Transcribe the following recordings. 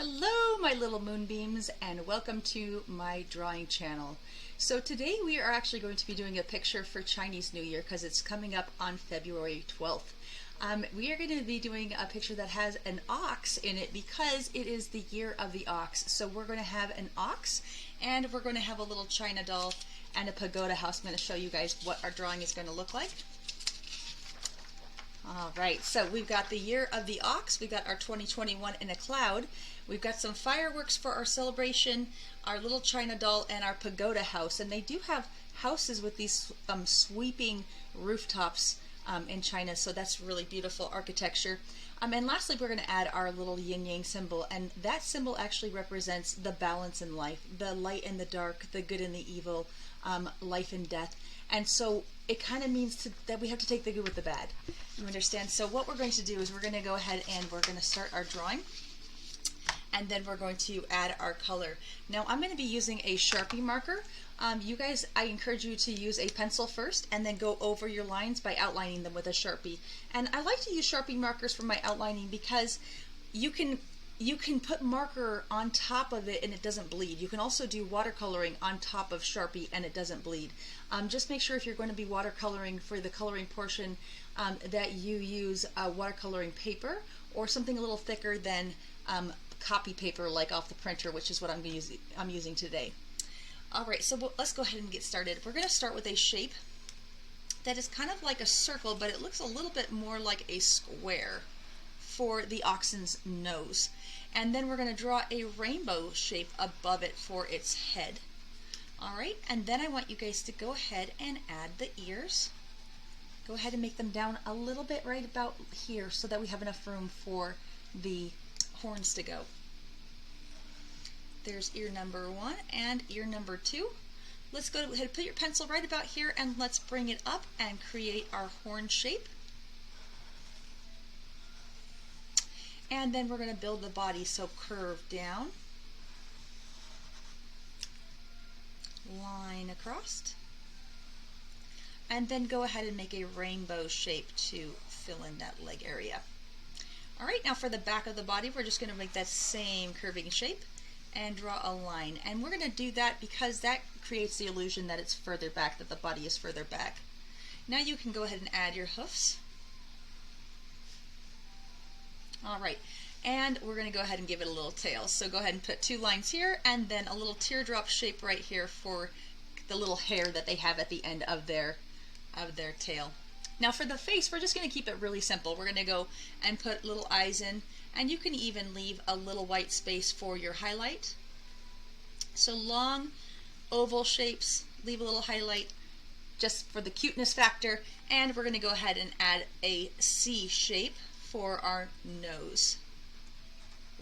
Hello my little moonbeams and welcome to my drawing channel. So today we are actually going to be doing a picture for Chinese New Year because it's coming up on February 12th. We are going to be doing a picture that has an ox in it because it is the year of the ox. So we're going to have an ox and we're going to have a little China doll and a pagoda house. I'm going to show you guys what our drawing is going to look like. Alright, so we've got the year of the ox, we've got our 2021 in a cloud, we've got some fireworks for our celebration, our little China doll, and our pagoda house. And they do have houses with these sweeping rooftops in China, so that's really beautiful architecture. And lastly, we're going to add our little yin-yang symbol, and that symbol actually represents the balance in life, the light and the dark, the good and the evil, life and death. And so it kind of means that we have to take the good with the bad. You understand? So what we're going to do is we're going to go ahead and we're going to start our drawing. And then we're going to add our color. Now I'm going to be using a Sharpie marker. You guys, I encourage you to use a pencil first and then go over your lines by outlining them with a Sharpie. And I like to use Sharpie markers for my outlining because you can put marker on top of it and it doesn't bleed. You can also do watercoloring on top of Sharpie and it doesn't bleed. Just make sure if you're going to be watercoloring for the coloring portion that you use watercoloring paper or something a little thicker than copy paper like off the printer, which is what I'm using today. Alright, so let's go ahead and get started. We're going to start with a shape that is kind of like a circle, but it looks a little bit more like a square for the oxen's nose. And then we're going to draw a rainbow shape above it for its head. Alright, and then I want you guys to go ahead and add the ears. Go ahead and make them down a little bit right about here so that we have enough room for the horns to go. There's ear number 1 and ear number 2. Let's go ahead and put your pencil right about here and let's bring it up and create our horn shape. And then we're going to build the body, so curve down, line across, and then go ahead and make a rainbow shape to fill in that leg area. Alright, now for the back of the body, we're just going to make that same curving shape and draw a line. And we're going to do that because that creates the illusion that it's further back, that the body is further back. Now you can go ahead and add your hoofs. Alright, and we're going to go ahead and give it a little tail. So go ahead and put 2 lines here and then a little teardrop shape right here for the little hair that they have at the end of their tail. Now for the face, we're just going to keep it really simple. We're going to go and put little eyes in, and you can even leave a little white space for your highlight. So long oval shapes, leave a little highlight just for the cuteness factor, and we're going to go ahead and add a C shape for our nose,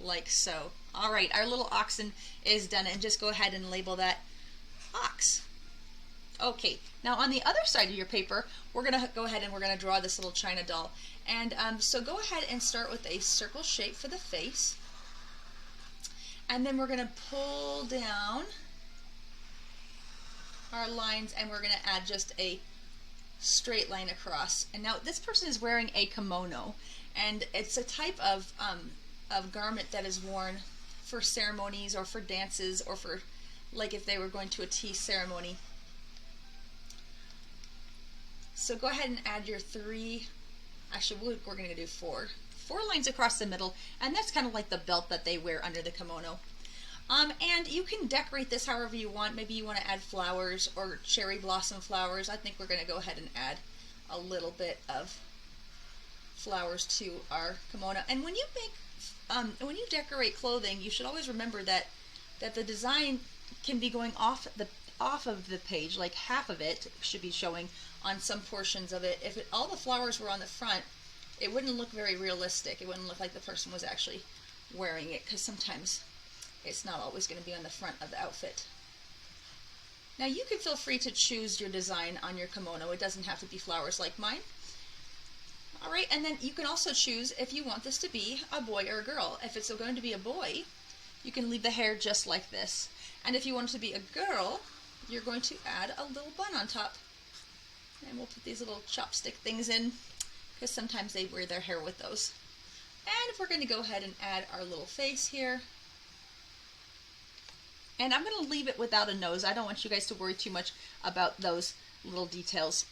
like so. Alright, our little oxen is done, and just go ahead and label that ox. Okay, now on the other side of your paper, we're going to go ahead and we're going to draw this little China doll. And so go ahead and start with a circle shape for the face. And then we're going to pull down our lines and we're going to add just a straight line across. And now this person is wearing a kimono, and it's a type of garment that is worn for ceremonies or for dances or for like if they were going to a tea ceremony. So go ahead and add your 3, actually we're going to do 4 lines across the middle, and that's kind of like the belt that they wear under the kimono. And you can decorate this however you want. Maybe you want to add flowers or cherry blossom flowers. I think we're going to go ahead and add a little bit of flowers to our kimono. And when you when you decorate clothing, you should always remember that the design can be going off of the page, like half of it should be showing on some portions of it. If all the flowers were on the front, it wouldn't look very realistic. It wouldn't look like the person was actually wearing it, because sometimes it's not always going to be on the front of the outfit. Now you can feel free to choose your design on your kimono. It doesn't have to be flowers like mine. Alright, and then you can also choose if you want this to be a boy or a girl. If it's going to be a boy, you can leave the hair just like this. And if you want it to be a girl, you're going to add a little bun on top. And we'll put these little chopstick things in, because sometimes they wear their hair with those. And we're going to go ahead and add our little face here. And I'm going to leave it without a nose. I don't want you guys to worry too much about those little details.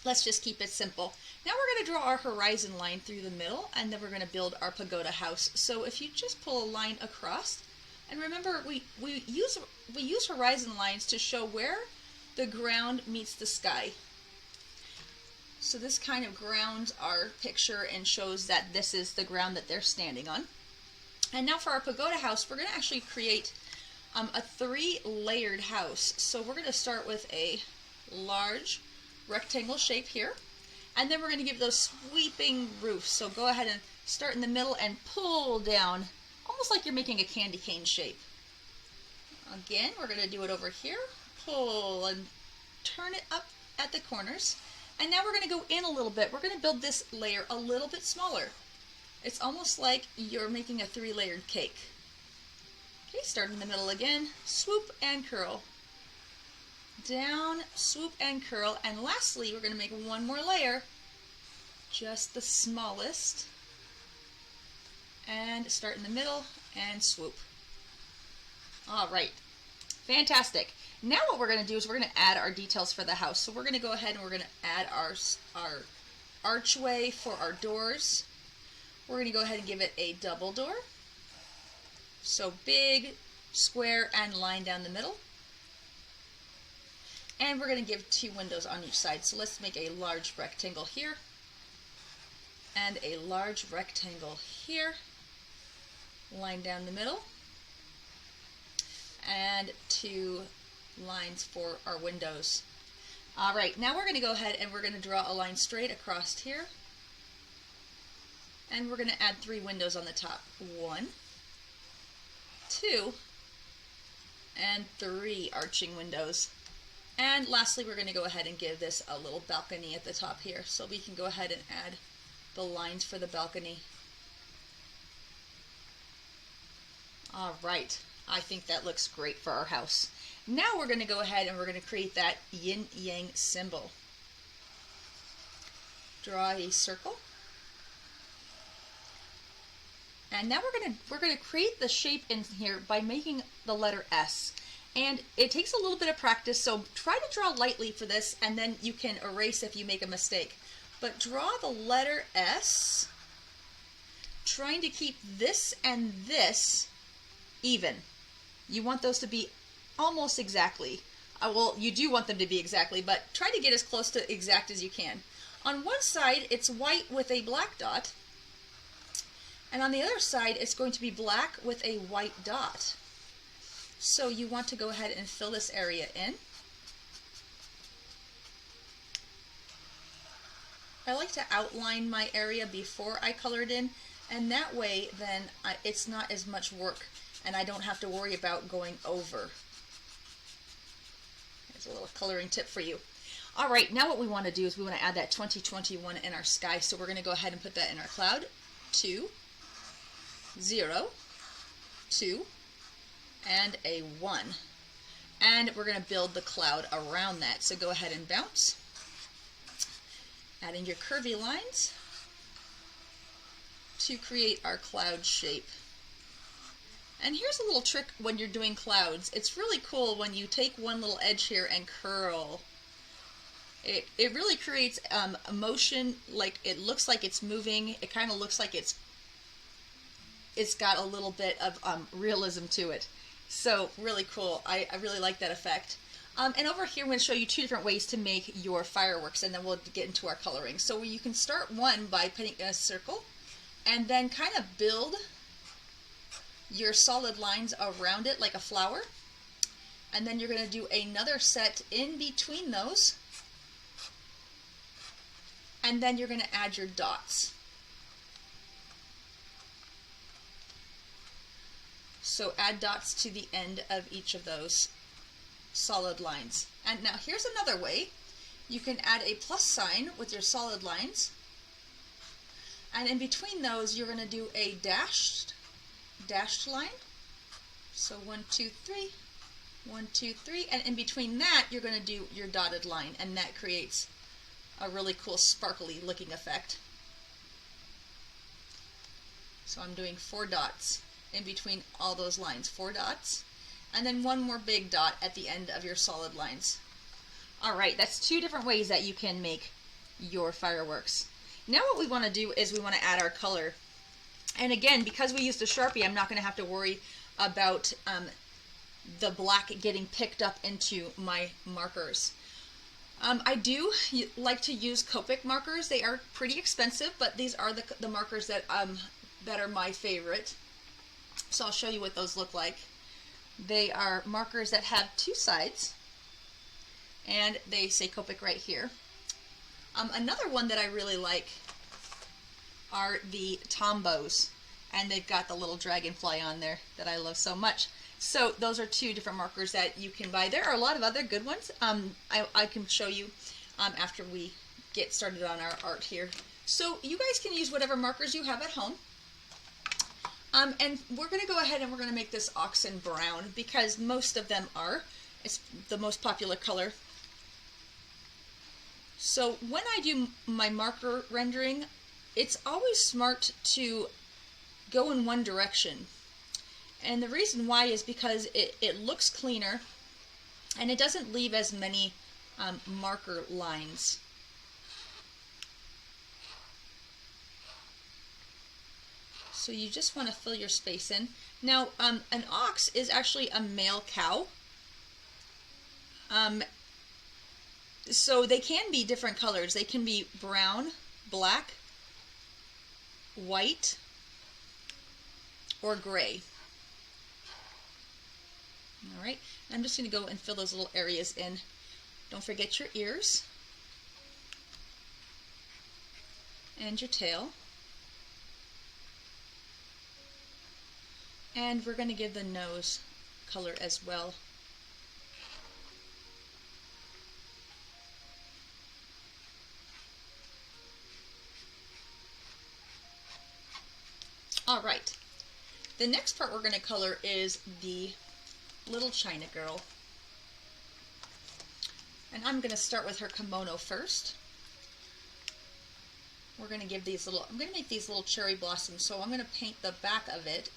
Let's just keep it simple. Now we're going to draw our horizon line through the middle, and then we're going to build our pagoda house. So if you just pull a line across, and remember we use horizon lines to show where the ground meets the sky. So this kind of grounds our picture and shows that this is the ground that they're standing on. And now for our pagoda house, we're going to actually create a 3-layered house. So we're going to start with a large rectangle shape here, and then we're going to give those sweeping roofs. So go ahead and start in the middle and pull down, almost like you're making a candy cane shape. Again, we're going to do it over here, pull and turn it up at the corners. And now we're going to go in a little bit. We're going to build this layer a little bit smaller. It's almost like you're making a 3-layered cake. Okay, start in the middle again, swoop and curl. Down, swoop and curl, and lastly we're going to make one more layer, just the smallest, and start in the middle and swoop. Alright, fantastic. Now what we're going to do is we're going to add our details for the house. So we're going to go ahead and we're going to add our archway for our doors. We're going to go ahead and give it a double door. So big, square, and line down the middle. And we're going to give 2 windows on each side. So let's make a large rectangle here and a large rectangle here. Line down the middle. And 2 lines for our windows. Alright, now we're going to go ahead and we're going to draw a line straight across here. And we're going to add 3 windows on the top. 1, 2, and 3 arching windows. And lastly, we're going to go ahead and give this a little balcony at the top here. So we can go ahead and add the lines for the balcony. Alright, I think that looks great for our house. Now we're going to go ahead and we're going to create that yin-yang symbol. Draw a circle. And now we're going to create the shape in here by making the letter S. And it takes a little bit of practice, so try to draw lightly for this, and then you can erase if you make a mistake. But draw the letter S, trying to keep this and this even. You want those to be almost exactly. Well, you do want them to be exactly, but try to get as close to exact as you can. On one side, it's white with a black dot, and on the other side, it's going to be black with a white dot. So you want to go ahead and fill this area in. I like to outline my area before I color it in, and that way then it's not as much work and I don't have to worry about going over. Here's a little coloring tip for you. Alright, now what we want to do is we want to add that 2021 in our sky, so we're going to go ahead and put that in our cloud. 2, 0, 2, and a 1. And we're going to build the cloud around that. So go ahead and bounce. Add in your curvy lines to create our cloud shape. And here's a little trick when you're doing clouds. It's really cool when you take one little edge here and curl. It really creates a motion, like it looks like it's moving. It kind of looks like it's got a little bit of realism to it. So really cool. I really like that effect. And over here I'm going to show you 2 different ways to make your fireworks, and then we'll get into our coloring. So you can start one by putting a circle and then kind of build your solid lines around it like a flower. And then you're going to do another set in between those. And then you're going to add your dots. So add dots to the end of each of those solid lines. And now here's another way. You can add a plus sign with your solid lines. And in between those, you're going to do a dashed line. So 1, 2, 3, 1, 2, 3. And in between that, you're going to do your dotted line. And that creates a really cool sparkly looking effect. So I'm doing 4 dots in between all those lines, 4 dots. and then one more big dot at the end of your solid lines. Alright, that's two different ways that you can make your fireworks. Now what we want to do is we want to add our color. And again, because we used a Sharpie, I'm not going to have to worry about the black getting picked up into my markers. I do like to use Copic markers. They are pretty expensive, but these are the markers that are my favorite. So I'll show you what those look like. They are markers that have two sides, and they say Copic right here. Another one that I really like are the Tombows, and they've got the little dragonfly on there that I love so much. So those are two different markers that you can buy. There are a lot of other good ones. I can show you after we get started on our art here. So you guys can use whatever markers you have at home. And we're going to go ahead and we're going to make this oxen brown because most of them are. It's the most popular color. So when I do my marker rendering, it's always smart to go in one direction. And the reason why is because it looks cleaner and it doesn't leave as many marker lines. So you just want to fill your space in. Now, an ox is actually a male cow. So they can be different colors. They can be brown, black, white, or gray. All right, I'm just going to go and fill those little areas in. Don't forget your ears and your tail. And we're going to give the nose color as well. All right, the next part we're going to color is the little China girl. And I'm going to start with her kimono first. We're going to give these little, I'm going to make these little cherry blossoms, so I'm going to paint the back of it.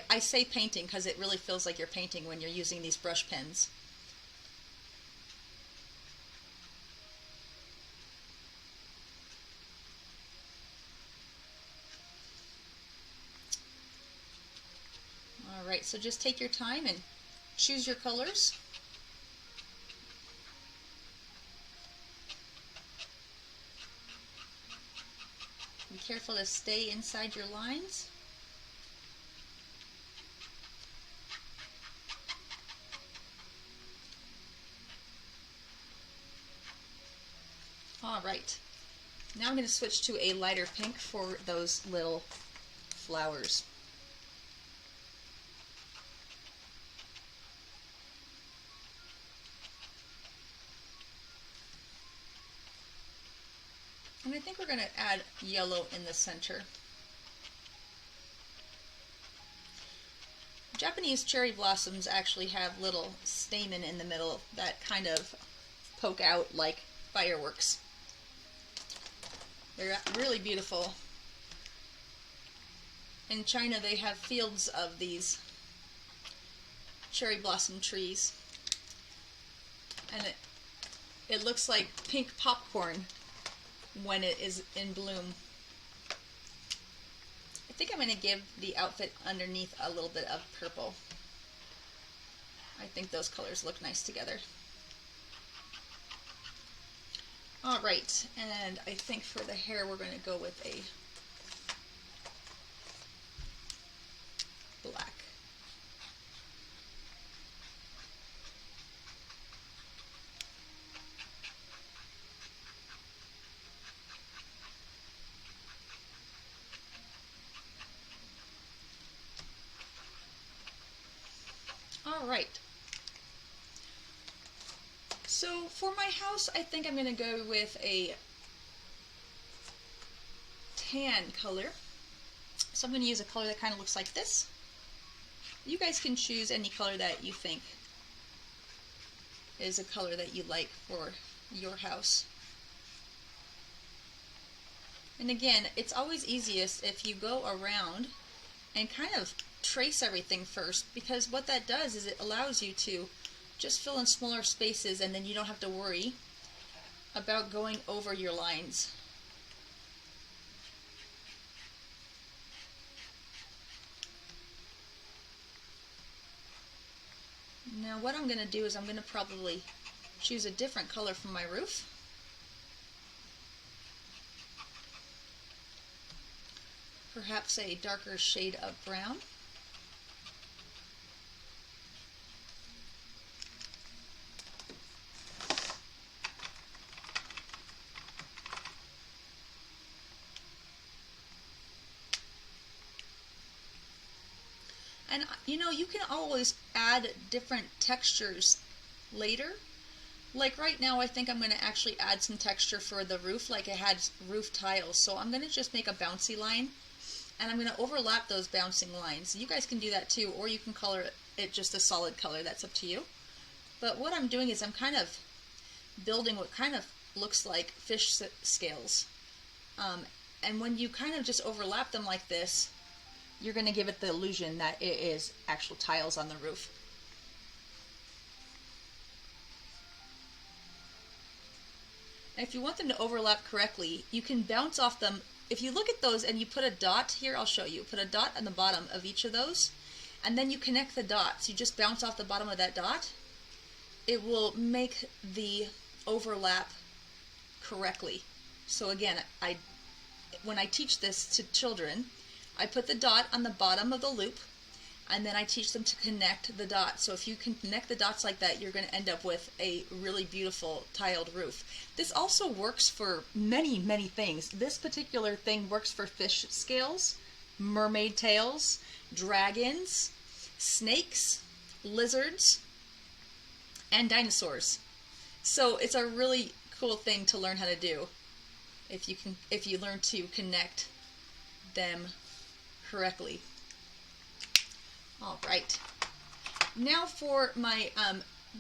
I say painting because it really feels like you're painting when you're using these brush pens. Alright, so just take your time and choose your colors. Be careful to stay inside your lines. Alright, now I'm going to switch to a lighter pink for those little flowers. And I think we're going to add yellow in the center. Japanese cherry blossoms actually have little stamen in the middle that kind of poke out like fireworks. They're really beautiful. In China they have fields of these cherry blossom trees. And it looks like pink popcorn when it is in bloom. I think I'm going to give the outfit underneath a little bit of purple. I think those colors look nice together. Alright, and I think for the hair we're going to go with a black. Alright, so for my house I think I'm going to go with a tan color. So I'm going to use a color that kind of looks like this. You guys can choose any color that you think is a color that you like for your house. And again, it's always easiest if you go around and kind of trace everything first, because what that does is it allows you to just fill in smaller spaces, and then you don't have to worry about going over your lines. Now what I'm going to do is I'm going to probably choose a different color for my roof. Perhaps a darker shade of brown. And you know, you can always add different textures later. Like right now, I think I'm going to actually add some texture for the roof, like it had roof tiles. So I'm going to just make a bouncy line, and I'm going to overlap those bouncing lines. You guys can do that too, or you can color it just a solid color. That's up to you. But what I'm doing is I'm kind of building what kind of looks like fish scales. And when you kind of just overlap them like this, you're going to give it the illusion that it is actual tiles on the roof. And if you want them to overlap correctly, you can bounce off them. If you look at those and you put a dot here, I'll show you. Put a dot on the bottom of each of those, and then you connect the dots. You just bounce off the bottom of that dot. It will make the overlap correctly. So again, when I teach this to children, I put the dot on the bottom of the loop, and then I teach them to connect the dots. So if you can connect the dots like that, you're going to end up with a really beautiful tiled roof. This also works for many, many things. This particular thing works for fish scales, mermaid tails, dragons, snakes, lizards, and dinosaurs. So it's a really cool thing to learn how to do if you learn to connect them correctly. All right. Now for my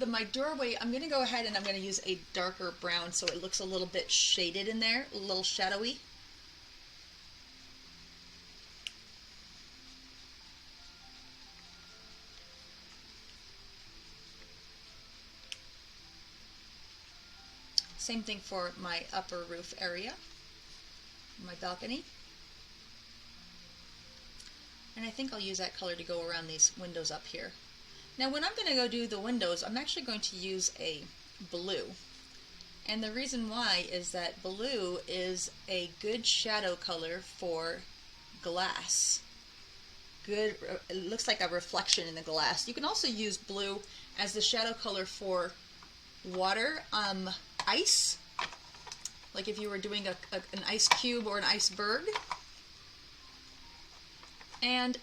my doorway, I'm going to go ahead and I'm going to use a darker brown so it looks a little bit shaded in there, a little shadowy. Same thing for my upper roof area, my balcony. And I think I'll use that color to go around these windows up here. Now when I'm going to go do the windows, I'm actually going to use a blue. And the reason why is that blue is a good shadow color for glass. Good, it looks like a reflection in the glass. You can also use blue as the shadow color for water, ice. Like if you were doing an ice cube or an iceberg. And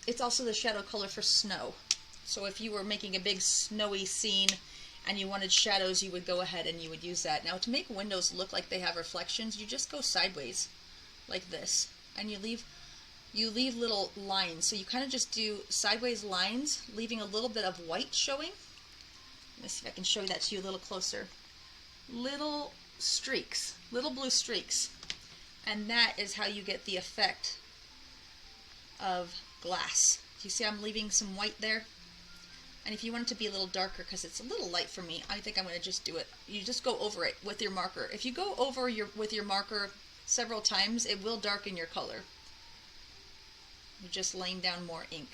it's also the shadow color for snow. So if you were making a big snowy scene and you wanted shadows, you would go ahead and you would use that. Now to make windows look like they have reflections, you just go sideways like this, and you leave little lines. So you kind of just do sideways lines, leaving a little bit of white showing. Let me see if I can show that to you a little closer. Little streaks, little blue streaks. And that is how you get the effect of glass. You see I'm leaving some white there? And if you want it to be a little darker, because it's a little light for me, I think I'm going to just do it. You just go over it with your marker. If you go over with your marker several times, it will darken your color. You're just laying down more ink.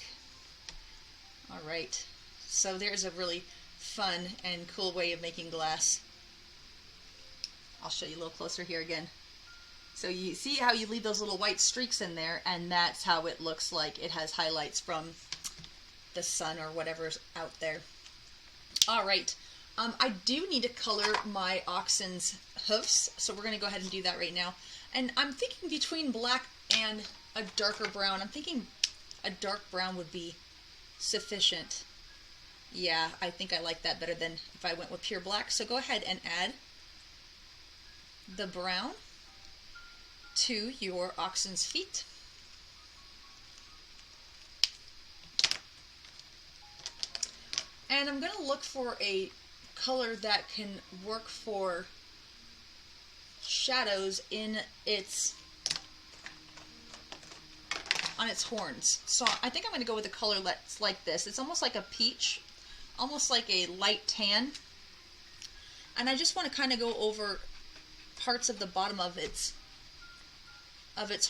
Alright, so there's a really fun and cool way of making glass. I'll show you a little closer here again. So you see how you leave those little white streaks in there, and that's how it looks like it has highlights from the sun or whatever's out there. All right, I do need to color my oxen's hoofs, so we're going to go ahead and do that right now. And I'm thinking between black and a darker brown. I'm thinking a dark brown would be sufficient. Yeah, I think I like that better than if I went with pure black. So go ahead and add the brown to your oxen's feet. And I'm going to look for a color that can work for shadows in its on its horns. So I think I'm going to go with a color that's like this. It's almost like a peach, almost like a light tan. And I just want to kind of go over parts of the bottom of its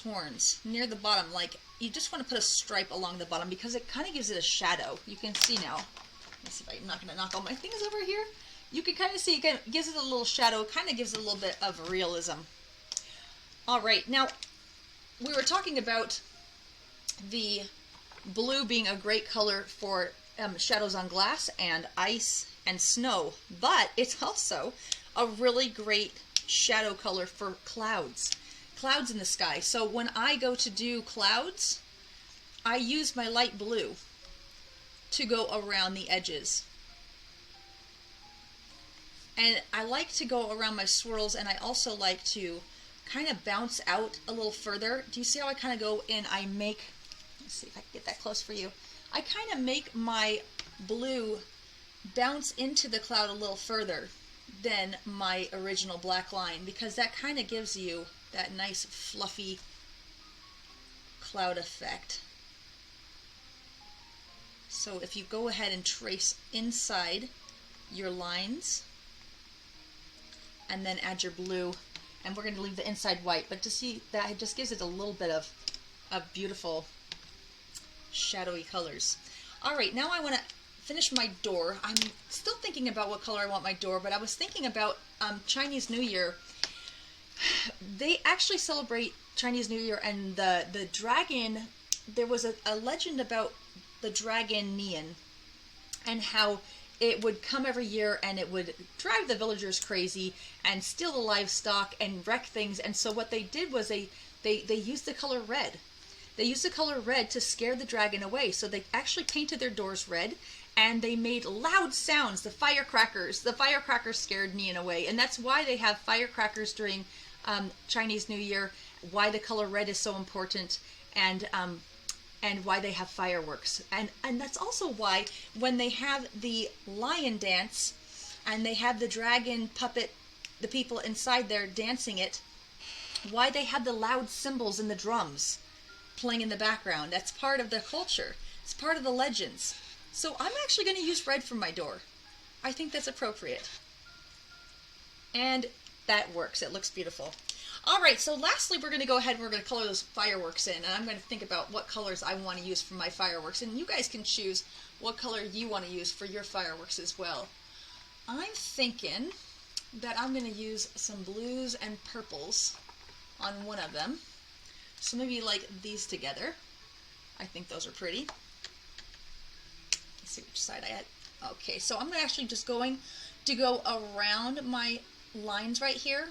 horns, near the bottom. Like, you just want to put a stripe along the bottom because it kind of gives it a shadow. You can see now. Let's see if I'm not going to knock all my things over here. You can kind of see it gives it a little shadow. It kind of gives it a little bit of realism. All right, now we were talking about the blue being a great color for shadows on glass and ice and snow, but it's also a really great shadow color for clouds in the sky. So when I go to do clouds, I use my light blue to go around the edges. And I like to go around my swirls, and I also like to kind of bounce out a little further. Do you see how I kind of go and I make, let's see if I can get that close for you. I kind of make my blue bounce into the cloud a little further than my original black line, because that kind of gives you that nice fluffy cloud effect. So if you go ahead and trace inside your lines and then add your blue, and we're going to leave the inside white, but to see that, it just gives it a little bit of beautiful shadowy colors. All right, now I want to finish my door. I'm still thinking about what color I want my door, but I was thinking about Chinese New Year. They actually celebrate Chinese New Year, and the dragon, there was a legend about the dragon Nian and how it would come every year and it would drive the villagers crazy and steal the livestock and wreck things. And so what they did was they used the color red. They used the color red to scare the dragon away. So they actually painted their doors red, and they made loud sounds. The firecrackers scared Nian away. And that's why they have firecrackers during Chinese New Year, why the color red is so important, and why they have fireworks. And that's also why when they have the lion dance and they have the dragon puppet, the people inside there dancing it, why they have the loud cymbals and the drums playing in the background. That's part of the culture. It's part of the legends. So I'm actually going to use red for my door. I think that's appropriate. And that works. It looks beautiful. All right, so lastly, we're going to go ahead and we're going to color those fireworks in. And I'm going to think about what colors I want to use for my fireworks. And you guys can choose what color you want to use for your fireworks as well. I'm thinking that I'm going to use some blues and purples on one of them. So maybe like these together. I think those are pretty. Let's see which side I had. Okay, so I'm actually just going to go around my lines right here.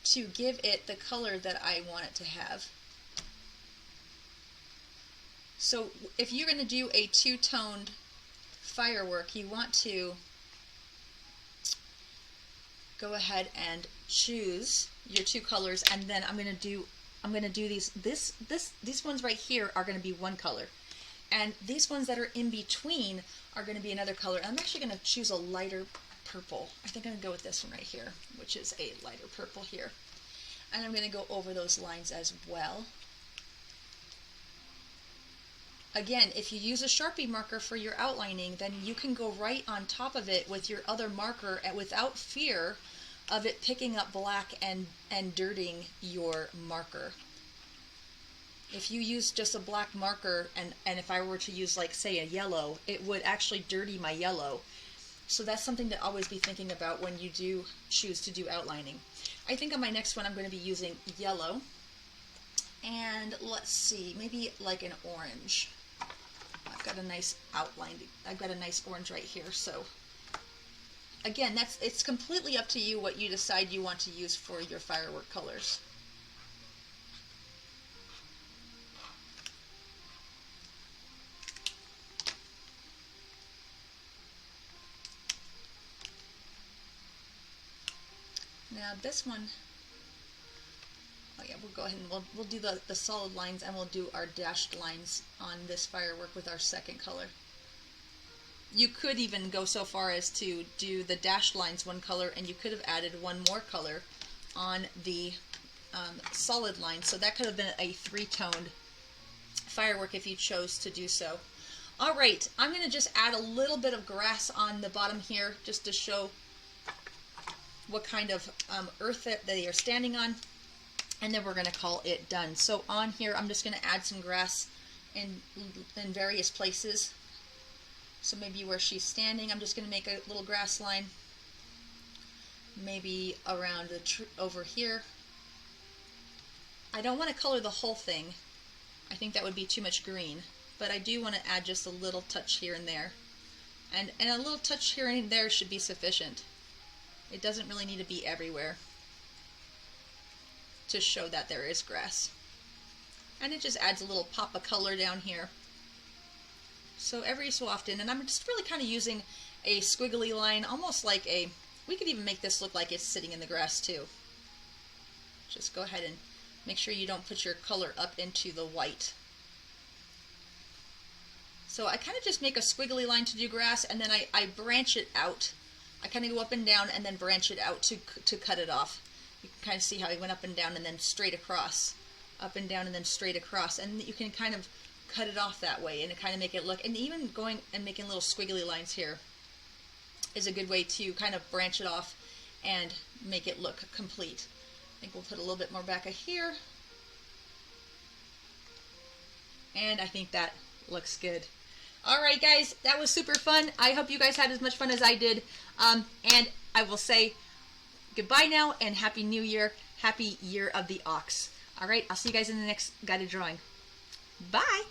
To give it the color that I want it to have. So if you're going to do a two-toned firework, you want to go ahead and choose your two colors, and then I'm going to do these ones right here are going to be one color, and these ones that are in between are going to be another color. I'm actually going to choose a lighter purple. I think I'm going to go with this one right here, which is a lighter purple here. And I'm going to go over those lines as well. Again, if you use a Sharpie marker for your outlining, then you can go right on top of it with your other marker and without fear of it picking up black and dirtying your marker. If you use just a black marker, and if I were to use, like, say, a yellow, it would actually dirty my yellow. So that's something to always be thinking about when you do choose to do outlining. I think on my next one I'm going to be using yellow, and let's see, maybe like an orange. I've got a nice outline. I've got a nice orange right here. So again, it's completely up to you what you decide you want to use for your firework colors. Now this one, oh yeah, we'll go ahead and we'll do the solid lines, and we'll do our dashed lines on this firework with our second color. You could even go so far as to do the dashed lines one color, and you could have added one more color on the solid line. So that could have been a 3-toned firework if you chose to do so. All right, I'm going to just add a little bit of grass on the bottom here just to show what kind of earth that they are standing on, and then we're going to call it done. So on here, I'm just going to add some grass in various places. So maybe where she's standing, I'm just going to make a little grass line. Maybe around the over here. I don't want to color the whole thing. I think that would be too much green, but I do want to add just a little touch here and there. And a little touch here and there should be sufficient. It doesn't really need to be everywhere to show that there is grass. And it just adds a little pop of color down here. So every so often, and I'm just really kind of using a squiggly line, almost like a, we could even make this look like it's sitting in the grass too. Just go ahead and make sure you don't put your color up into the white. So I kind of just make a squiggly line to do grass, and then I branch it out. I kind of go up and down and then branch it out to cut it off. You can kind of see how I went up and down and then straight across. Up and down and then straight across. And you can kind of cut it off that way and kind of make it look, and even going and making little squiggly lines here is a good way to kind of branch it off and make it look complete. I think we'll put a little bit more back here, and I think that looks good. Alright guys, that was super fun. I hope you guys had as much fun as I did, and I will say goodbye now and Happy New Year, Happy Year of the Ox. Alright, I'll see you guys in the next guided drawing. Bye!